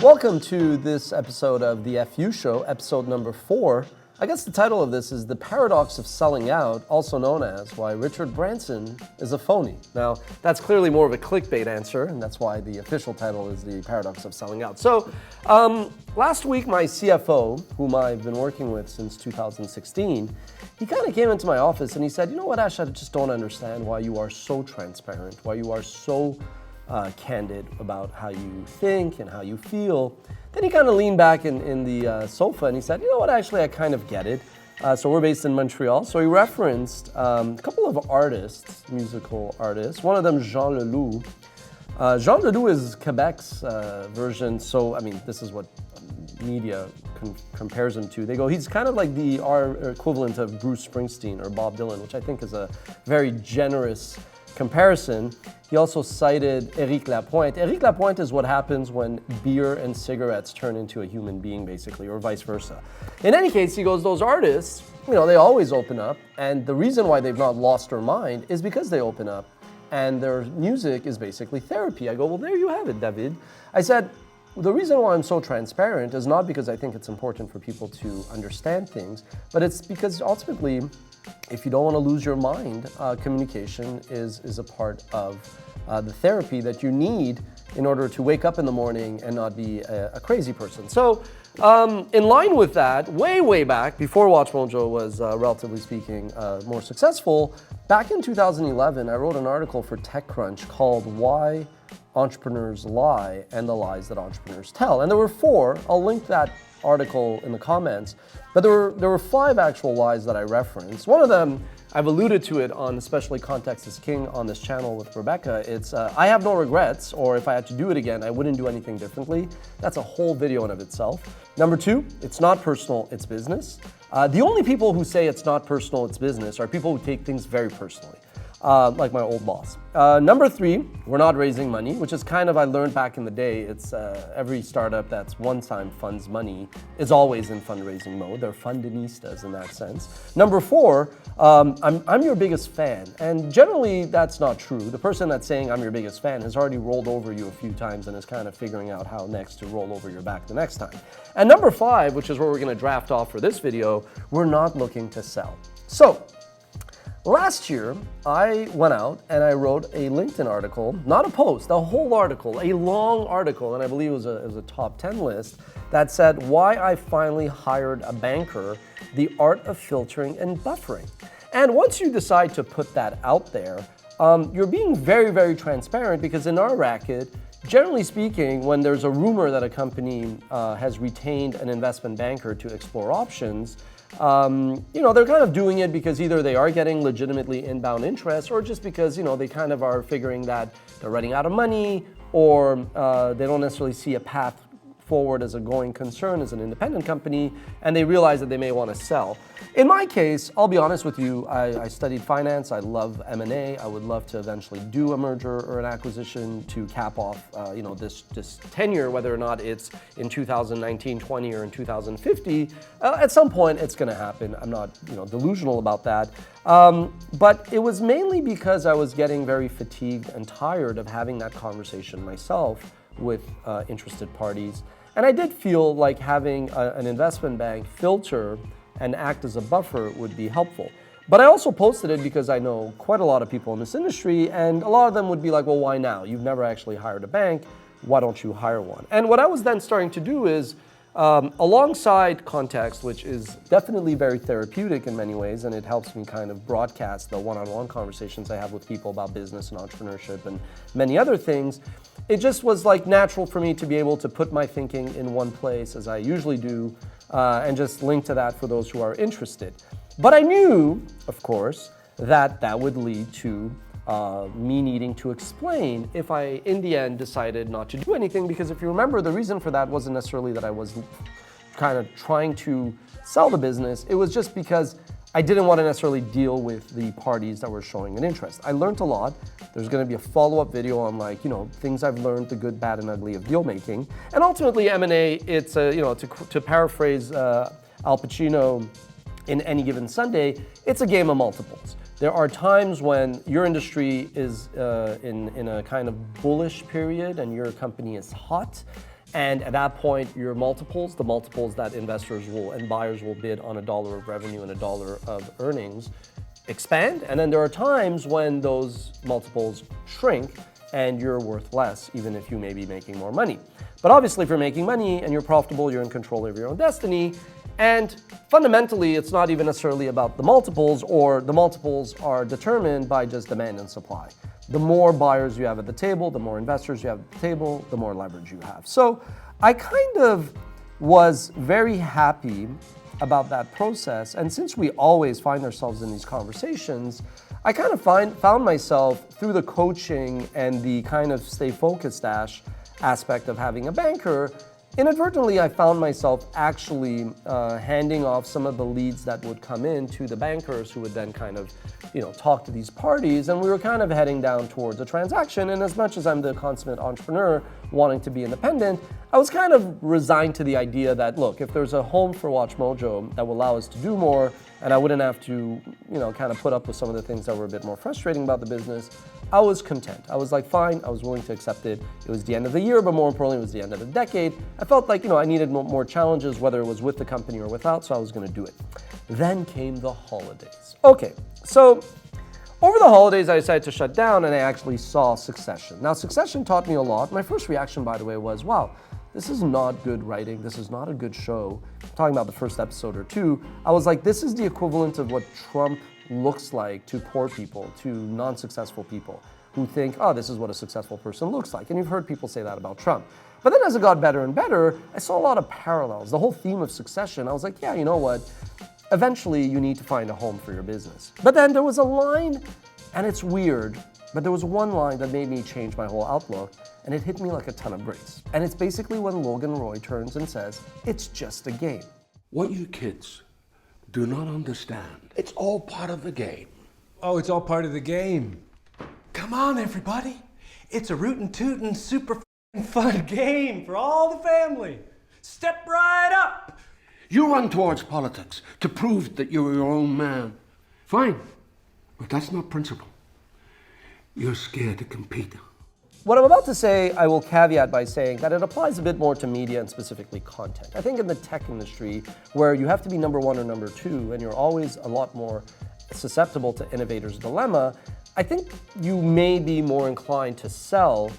Welcome to this episode of the FU Show, episode number 4. I guess the title of this is The Paradox of Selling Out, also known as Why Richard Branson is a Phony. Now, that's clearly more of a clickbait answer, and that's why the official title is The Paradox of Selling Out. So, last week my CFO, whom I've been working with since 2016, he kind of came into my office and he said, you know what, Ash, I just don't understand why you are so transparent, why you are so candid about how you think and how you feel. Then he kind of leaned back in the sofa and he said, you know what, actually, I kind of get it. So we're based in Montreal. So he referenced a couple of artists, musical artists. One of them, Jean Leloup. Jean Leloup is Quebec's version. So, I mean, this is what media compares him to. They go, he's kind of like our equivalent of Bruce Springsteen or Bob Dylan, which I think is a very generous comparison. He also cited Éric Lapointe. Éric Lapointe is what happens when beer and cigarettes turn into a human being, basically, or vice versa. In any case, he goes, those artists, you know, they always open up, and the reason why they've not lost their mind is because they open up, and their music is basically therapy. I go, well, there you have it, David. I said, the reason why I'm so transparent is not because I think it's important for people to understand things, but it's because ultimately, if you don't want to lose your mind, communication is a part of the therapy that you need in order to wake up in the morning and not be a crazy person. So in line with that, way back, before Watch Mojo was, relatively speaking, more successful, back in 2011, I wrote an article for TechCrunch called Why Entrepreneurs Lie and the Lies that Entrepreneurs Tell. And there were 4. I'll link that article in the comments, but there were 5 actual lies that I referenced. One of them, I've alluded to it on especially Context is King on this channel with Rebecca. It's I have no regrets, or if I had to do it again, I wouldn't do anything differently. That's a whole video in of itself. Number 2, it's not personal, it's business. The only people who say it's not personal, it's business are people who take things very personally. Like my old boss. Number 3, we're not raising money, which is kind of, I learned back in the day, it's every startup that's one-time funds money is always in fundraising mode. They're fundinistas in that sense. Number 4, I'm your biggest fan. And generally, that's not true. The person that's saying I'm your biggest fan has already rolled over you a few times and is kind of figuring out how next to roll over your back the next time. And number 5, which is where we're going to draft off for this video, we're not looking to sell. So, last year, I went out and I wrote a LinkedIn article, not a post, a whole article, a long article, and I believe it was a top 10 list that said why I finally hired a banker, the art of filtering and buffering. And once you decide to put that out there, you're being very transparent, because in our racket, generally speaking, when there's a rumor that a company has retained an investment banker to explore options, you know, they're kind of doing it because either they are getting legitimately inbound interest, or just because, you know, they kind of are figuring that they're running out of money, or they don't necessarily see a path forward as a going concern as an independent company, and they realize that they may want to sell. In my case, I'll be honest with you, I studied finance, I love M&A, I would love to eventually do a merger or an acquisition to cap off you know, this tenure, whether or not it's in 2019, 20, or in 2050. At some point, it's going to happen. I'm not, you know, delusional about that. But it was mainly because I was getting very fatigued and tired of having that conversation myself with interested parties. And I did feel like having an investment bank filter and act as a buffer would be helpful. But I also posted it because I know quite a lot of people in this industry, and a lot of them would be like, well, why now? You've never actually hired a bank. Why don't you hire one? And what I was then starting to do is, alongside Context, which is definitely very therapeutic in many ways, and it helps me kind of broadcast the one-on-one conversations I have with people about business and entrepreneurship and many other things, it just was like natural for me to be able to put my thinking in one place, as I usually do, and just link to that for those who are interested. But I knew, of course, that that would lead to me needing to explain if I, in the end, decided not to do anything, because if you remember, the reason for that wasn't necessarily that I was kind of trying to sell the business. It was just because I didn't want to necessarily deal with the parties that were showing an interest. I learned a lot. There's going to be a follow-up video on, like, you know, things I've learned, the good, bad, and ugly of deal making. And ultimately, M&A, it's you know, to paraphrase Al Pacino in Any Given Sunday, it's a game of multiples. There are times when your industry is in a kind of bullish period and your company is hot, And at that point, your multiples, the multiples that investors will and buyers will bid on $1 of revenue and $1 of earnings, expand. And then there are times when those multiples shrink and you're worth less, even if you may be making more money. But obviously, if you're making money and you're profitable, you're in control of your own destiny. And fundamentally, it's not even necessarily about the multiples, or the multiples are determined by just demand and supply. The more buyers you have at the table, the more investors you have at the table, the more leverage you have. So I kind of was very happy about that process. And since we always find ourselves in these conversations, I kind of found myself through the coaching and the kind of stay focused aspect of having a banker. Inadvertently, I found myself actually handing off some of the leads that would come in to the bankers, who would then kind of, talk to these parties, and we were kind of heading down towards a transaction. And as much as I'm the consummate entrepreneur wanting to be independent, I was kind of resigned to the idea that, look, if there's a home for WatchMojo that will allow us to do more, and I wouldn't have to, kind of put up with some of the things that were a bit more frustrating about the business, I was content. I was like, fine, I was willing to accept it. It was the end of the year, but more importantly, it was the end of the decade. I felt like, I needed more challenges, whether it was with the company or without, so I was gonna do it. Then came the holidays. Okay, so over the holidays, I decided to shut down, and I actually saw Succession. Now, Succession taught me a lot. My first reaction, by the way, was, wow, this is not good writing. This is not a good show. I'm talking about the first episode or two. I was like, this is the equivalent of what Trump looks like to poor people, to non-successful people who think, oh, this is what a successful person looks like. And you've heard people say that about Trump. But then as it got better and better, I saw a lot of parallels. The whole theme of Succession, I was like, yeah, you know what? Eventually, you need to find a home for your business. But then there was a line, and it's weird, but there was one line that made me change my whole outlook, and it hit me like a ton of bricks. And it's basically when Logan Roy turns and says, it's just a game. What you kids do not understand, it's all part of the game. Oh, it's all part of the game. Come on, everybody. It's a rootin' tootin' super fun game for all the family. Step right up. You run towards politics to prove that you're your own man. Fine, but that's not principle. You're scared to compete. What I'm about to say, I will caveat by saying that it applies a bit more to media and specifically content. I think in the tech industry, where you have to be number one or number two, and you're always a lot more susceptible to innovators' dilemma, I think you may be more inclined to sell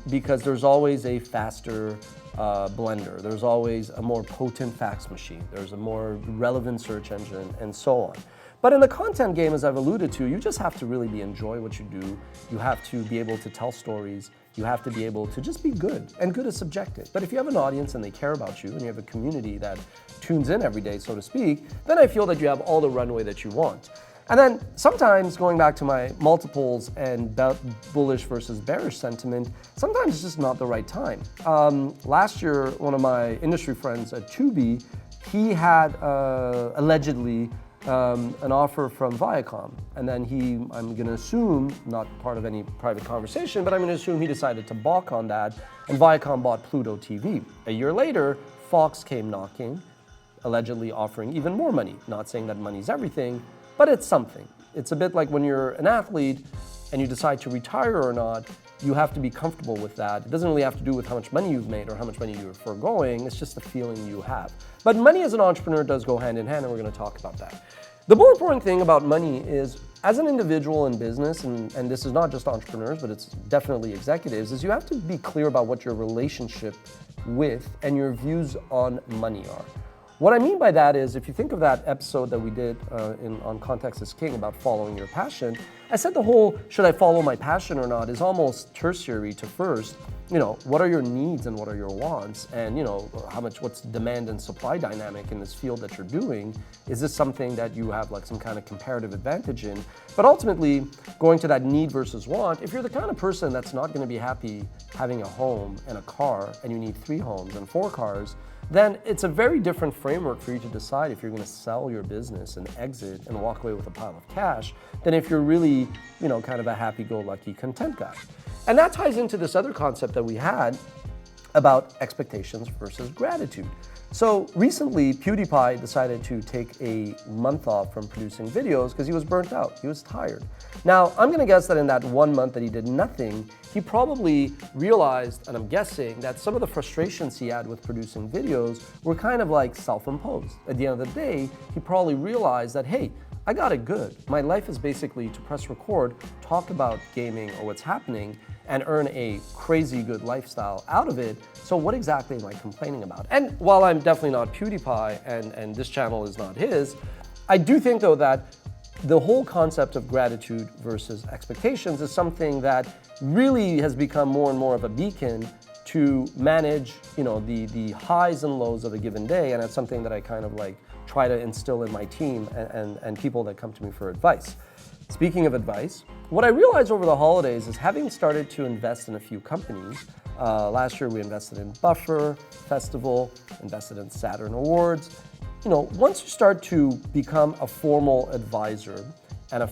because there's always a faster blender. There's always a more potent fax machine. There's a more relevant search engine, and so on. But in the content game, as I've alluded to, you just have to really enjoy what you do. You have to be able to tell stories. You have to be able to just be good, and good is subjective. But if you have an audience and they care about you, and you have a community that tunes in every day, so to speak, then I feel that you have all the runway that you want. And then sometimes, going back to my multiples and bullish versus bearish sentiment, sometimes it's just not the right time. Last year, one of my industry friends at Tubi, he had allegedly an offer from Viacom. And then I'm gonna assume, not part of any private conversation, but I'm gonna assume he decided to balk on that, and Viacom bought Pluto TV. A year later, Fox came knocking, allegedly offering even more money. Not saying that money's everything, but it's something. It's a bit like when you're an athlete and you decide to retire or not, you have to be comfortable with that. It doesn't really have to do with how much money you've made or how much money you're foregoing, it's just the feeling you have. But money as an entrepreneur does go hand in hand, and we're gonna talk about that. The more important thing about money is, as an individual in business, and this is not just entrepreneurs, but it's definitely executives, is you have to be clear about what your relationship with and your views on money are. What I mean by that is, if you think of that episode that we did on Context is King about following your passion, I said the whole, should I follow my passion or not, is almost tertiary to first. What are your needs and what are your wants? And what's demand and supply dynamic in this field that you're doing? Is this something that you have like some kind of comparative advantage in? But ultimately, going to that need versus want, if you're the kind of person that's not gonna be happy having a home and a car, and you need 3 homes and 4 cars, then it's a very different framework for you to decide if you're gonna sell your business and exit and walk away with a pile of cash than if you're really, kind of a happy-go-lucky content guy. And that ties into this other concept that we had about expectations versus gratitude. So recently, PewDiePie decided to take a month off from producing videos because he was burnt out, he was tired. Now, I'm gonna guess that in that 1 month that he did nothing, he probably realized, and I'm guessing, that some of the frustrations he had with producing videos were kind of like self-imposed. At the end of the day, he probably realized that, hey, I got it good. My life is basically to press record, talk about gaming or what's happening, and earn a crazy good lifestyle out of it. So what exactly am I complaining about? And while I'm definitely not PewDiePie and this channel is not his, I do think though that the whole concept of gratitude versus expectations is something that really has become more and more of a beacon to manage, the highs and lows of a given day, and it's something that I kind of like try to instill in my team and people that come to me for advice. Speaking of advice, what I realized over the holidays is having started to invest in a few companies. Last year we invested in Buffer Festival, invested in Saturn Awards. Once you start to become a formal advisor and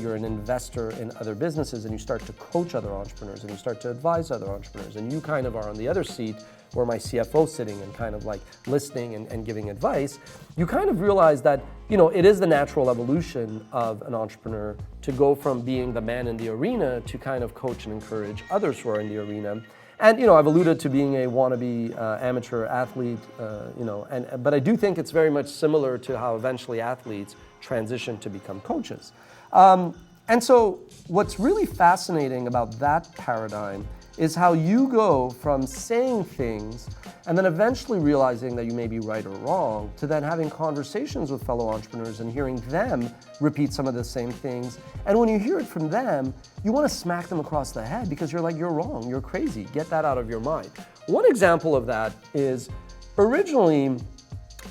you're an investor in other businesses and you start to coach other entrepreneurs and you start to advise other entrepreneurs and you kind of are on the other seat where my CFO's sitting and kind of like listening and giving advice, you kind of realize that, it is the natural evolution of an entrepreneur to go from being the man in the arena to kind of coach and encourage others who are in the arena. And, I've alluded to being a wannabe amateur athlete, but I do think it's very much similar to how eventually athletes transition to become coaches. And so what's really fascinating about that paradigm is how you go from saying things and then eventually realizing that you may be right or wrong to then having conversations with fellow entrepreneurs and hearing them repeat some of the same things. And when you hear it from them, you want to smack them across the head because you're like, you're wrong, you're crazy, get that out of your mind. One example of that is originally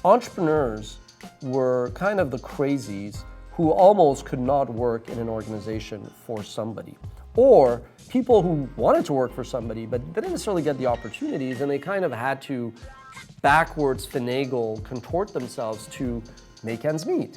entrepreneurs were kind of the crazies who almost could not work in an organization for somebody. Or people who wanted to work for somebody but didn't necessarily get the opportunities and they kind of had to backwards finagle, contort themselves to make ends meet.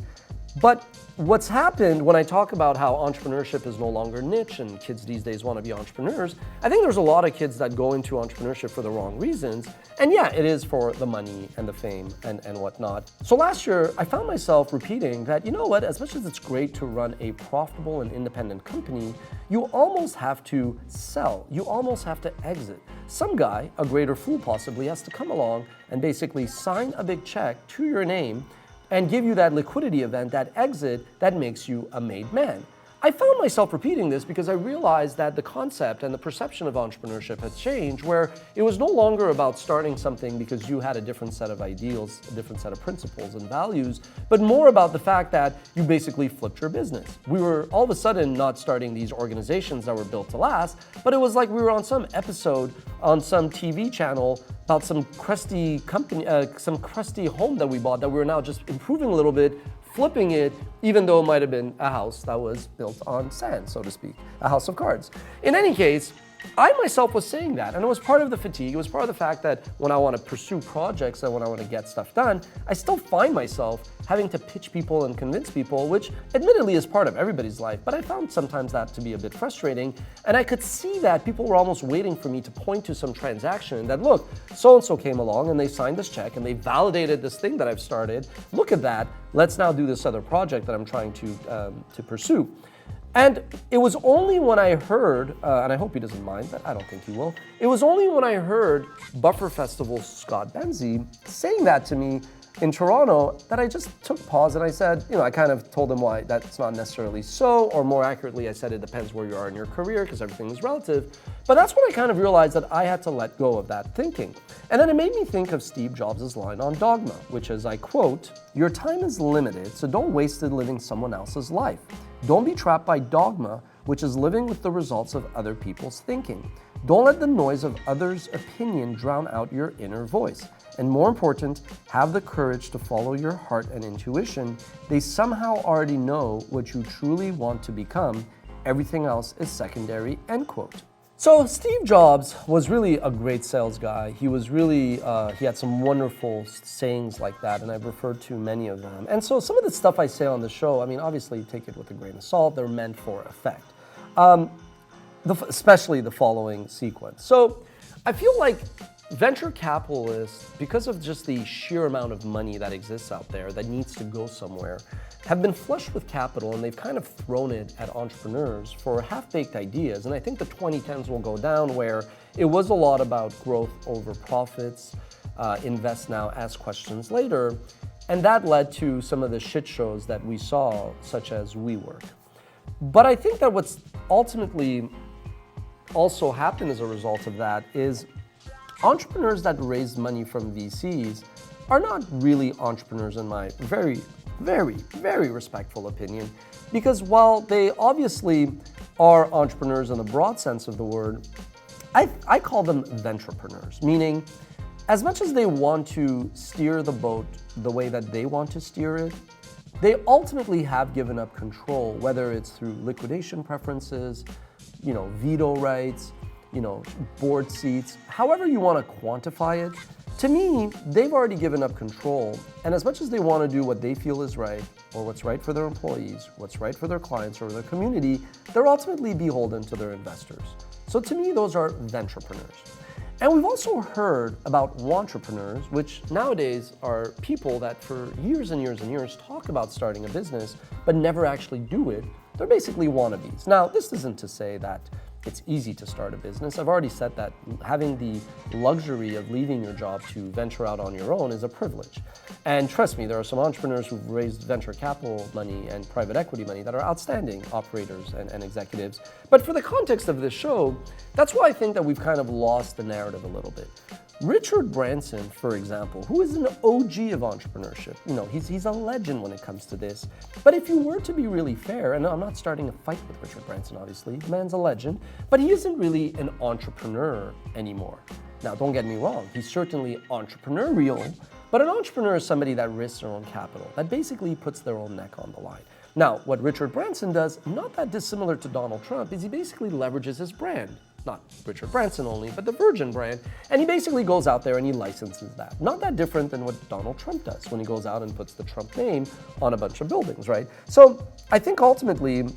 But what's happened when I talk about how entrepreneurship is no longer niche and kids these days want to be entrepreneurs, I think there's a lot of kids that go into entrepreneurship for the wrong reasons. And yeah, it is for the money and the fame and whatnot. So last year, I found myself repeating that, as much as it's great to run a profitable and independent company, you almost have to sell. You almost have to exit. Some guy, a greater fool possibly, has to come along and basically sign a big check to your name and give you that liquidity event, that exit that makes you a made man. I found myself repeating this because I realized that the concept and the perception of entrepreneurship had changed, where it was no longer about starting something because you had a different set of ideals, a different set of principles and values, but more about the fact that you basically flipped your business. We were all of a sudden not starting these organizations that were built to last, but it was like we were on some episode on some TV channel about some crusty company, some crusty home that we bought that we were now just improving a little bit, flipping it, even though it might have been a house that was built on sand, so to speak, a house of cards. In any case, I myself was saying that, and it was part of the fatigue. It was part of the fact that when I want to pursue projects and when I want to get stuff done, I still find myself having to pitch people and convince people, which admittedly is part of everybody's life, but I found sometimes that to be a bit frustrating. And I could see that people were almost waiting for me to point to some transaction that, look, so-and-so came along and they signed this check and they validated this thing that I've started. Look at that. Let's now do this other project that I'm trying to pursue. And it was only when I heard, and I hope he doesn't mind, but I don't think he will, it was only when I heard Buffer Festival's Scott Benzie saying that to me in Toronto that I just took pause and I said, I kind of told him why that's not necessarily so, or more accurately, I said it depends where you are in your career because everything is relative. But that's when I kind of realized that I had to let go of that thinking. And then it made me think of Steve Jobs' line on Dogma, which is, I quote, "Your time is limited, so don't waste it living someone else's life. Don't be trapped by dogma, which is living with the results of other people's thinking. Don't let the noise of others' opinion drown out your inner voice. And more important, have the courage to follow your heart and intuition. They somehow already know what you truly want to become. Everything else is secondary," end quote. So Steve Jobs was really a great sales guy. He was really, he had some wonderful sayings like that, and I've referred to many of them. And so some of the stuff I say on the show, obviously take it with a grain of salt. They're meant for effect, especially the following sequence. So I feel like venture capitalists, because of just the sheer amount of money that exists out there that needs to go somewhere, have been flushed with capital, and they've kind of thrown it at entrepreneurs for half-baked ideas. And I think the 2010s will go down where it was a lot about growth over profits, invest now, ask questions later. And that led to some of the shit shows that we saw, such as WeWork. But I think that what's ultimately also happened as a result of that is entrepreneurs that raised money from VCs are not really entrepreneurs in my very, very, very respectful opinion, because while they obviously are entrepreneurs in the broad sense of the word, I call them ventrepreneurs, meaning as much as they want to steer the boat the way that they want to steer it, they ultimately have given up control, whether it's through liquidation preferences, veto rights, board seats, however you want to quantify it. To me, they've already given up control, and as much as they want to do what they feel is right, or what's right for their employees, what's right for their clients or their community, they're ultimately beholden to their investors. So to me, those are ventrepreneurs. And we've also heard about wantrepreneurs, which nowadays are people that for years and years and years talk about starting a business, but never actually do it. They're basically wannabes. Now, this isn't to say that it's easy to start a business. I've already said that having the luxury of leaving your job to venture out on your own is a privilege. And trust me, there are some entrepreneurs who've raised venture capital money and private equity money that are outstanding operators and executives. But for the context of this show, that's why I think that we've kind of lost the narrative a little bit. Richard Branson, for example, who is an OG of entrepreneurship, he's a legend when it comes to this. But if you were to be really fair, and I'm not starting a fight with Richard Branson, obviously, the man's a legend, but he isn't really an entrepreneur anymore. Now, don't get me wrong, he's certainly entrepreneurial, but an entrepreneur is somebody that risks their own capital, that basically puts their own neck on the line. Now, what Richard Branson does, not that dissimilar to Donald Trump, is he basically leverages his brand. Not Richard Branson only, but the Virgin brand, and he basically goes out there and he licenses that. Not that different than what Donald Trump does when he goes out and puts the Trump name on a bunch of buildings, right? So I think ultimately,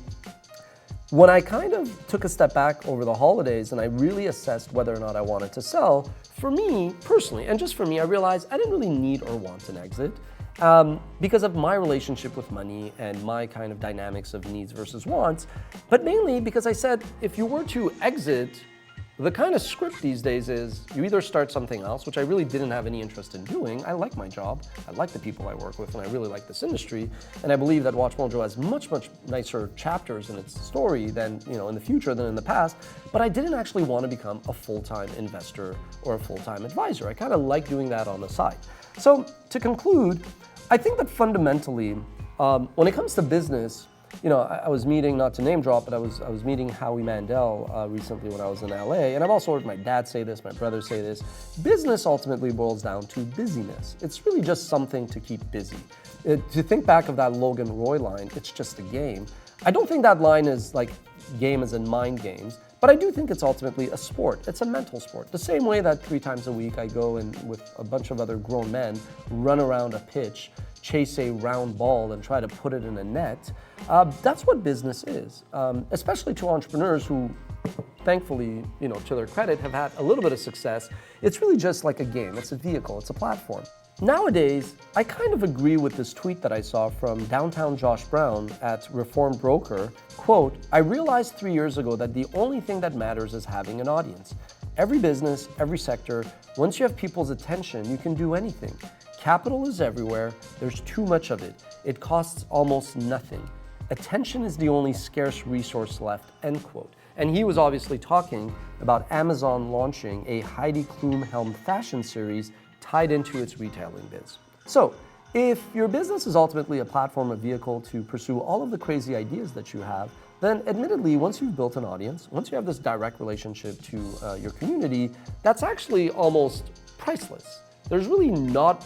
when I kind of took a step back over the holidays and I really assessed whether or not I wanted to sell, for me personally, and just for me, I realized I didn't really need or want an exit. Because of my relationship with money and my kind of dynamics of needs versus wants, but mainly because I said, if you were to exit, the kind of script these days is you either start something else, which I really didn't have any interest in doing. I like my job, I like the people I work with, and I really like this industry, and I believe that Watch Mojo has much, much nicer chapters in its story than, in the future than in the past, but I didn't actually want to become a full-time investor or a full-time advisor. I kind of like doing that on the side. So to conclude, I think that fundamentally, when it comes to business, I was meeting, not to name drop, but I was meeting Howie Mandel recently when I was in LA, and I've also heard my dad say this, my brother say this. Business ultimately boils down to busyness. It's really just something to keep busy. To think back of that Logan Roy line, it's just a game. I don't think that line is like game as in mind games, but I do think it's ultimately a sport. It's a mental sport. The same way that 3 times a week I go and with a bunch of other grown men run around a pitch, chase a round ball and try to put it in a net. That's what business is, especially to entrepreneurs who, thankfully, to their credit, have had a little bit of success. It's really just like a game. It's a vehicle. It's a platform. Nowadays, I kind of agree with this tweet that I saw from downtown Josh Brown at Reformed Broker. Quote, "I realized 3 years ago that the only thing that matters is having an audience. Every business, every sector, once you have people's attention, you can do anything. Capital is everywhere. There's too much of it. It costs almost nothing. Attention is the only scarce resource left," end quote. And he was obviously talking about Amazon launching a Heidi Klum-helmed fashion series tied into its retailing biz. So, if your business is ultimately a platform, a vehicle to pursue all of the crazy ideas that you have, then admittedly, once you've built an audience, once you have this direct relationship to your community, that's actually almost priceless. There's really not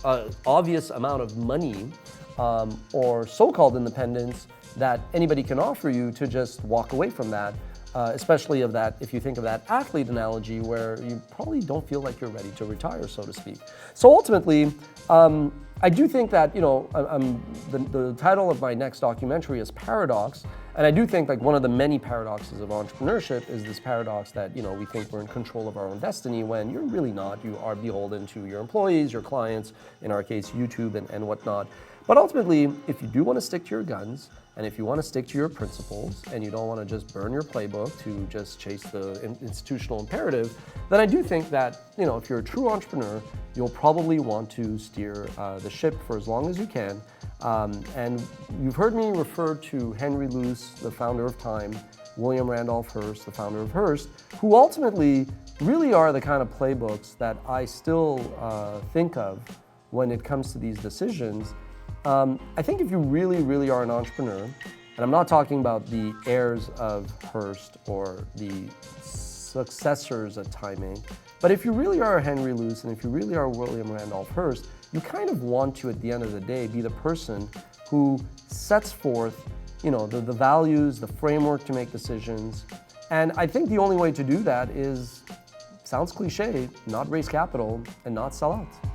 an obvious amount of money or so-called independence that anybody can offer you to just walk away from that. Especially of that, if you think of that athlete analogy where you probably don't feel like you're ready to retire, so to speak. So ultimately, I do think that, the title of my next documentary is Paradox, And I do think like one of the many paradoxes of entrepreneurship is this paradox that, we think we're in control of our own destiny when you're really not. You are beholden to your employees, your clients, in our case, YouTube and whatnot. But ultimately, if you do want to stick to your guns, and if you want to stick to your principles, and you don't want to just burn your playbook to just chase the institutional imperative, then I do think that, if you're a true entrepreneur, you'll probably want to steer the ship for as long as you can. And you've heard me refer to Henry Luce, the founder of Time, William Randolph Hearst, the founder of Hearst, who ultimately really are the kind of playbooks that I still think of when it comes to these decisions. I think if you really, really are an entrepreneur, and I'm not talking about the heirs of Hearst or the successors at Time Inc., but if you really are a Henry Luce and if you really are William Randolph Hearst, you kind of want to, at the end of the day, be the person who sets forth, the values, the framework to make decisions. And I think the only way to do that is, sounds cliche, not raise capital and not sell out.